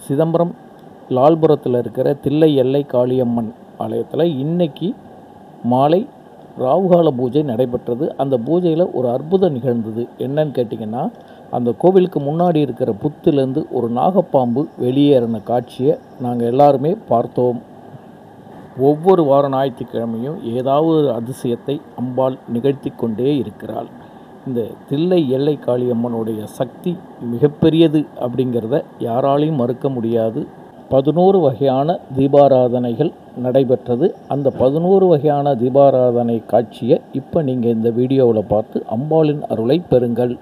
சிதம்பரம் லால்புரத்தில் இருக்கிற தில்லை எல்லை காளியம்மன் ஆலயத்தில் இன்னைக்கு மாலை ராவுகால பூஜை நடைபெற்றது. அந்த பூஜையில் ஒரு அற்புதம் நிகழ்ந்தது. என்னன்னு கேட்டிங்கன்னா, அந்த கோவிலுக்கு முன்னாடி இருக்கிற புத்திலேருந்து ஒரு நாகப்பாம்பு வெளியேறின காட்சியை நாங்கள் எல்லாருமே பார்த்தோம். ஒவ்வொரு வார ஞாயிற்றுக்கிழமையும் ஏதாவது ஒரு அதிசயத்தை அம்பாள் நிகழ்த்தி கொண்டே இருக்கிறாள். இந்த தில்லை எல்லை காளியம்மனுடைய சக்தி மிகப்பெரியது அப்படிங்கிறத யாராலையும் மறுக்க முடியாது. 11 வகையான தீபாராதனைகள் நடைபெற்றது. அந்த 11 வகையான தீபாராதனை காட்சியை இப்போ நீங்கள் இந்த வீடியோவில் பார்த்து அம்பாளின் அருளை பெறுங்கள்.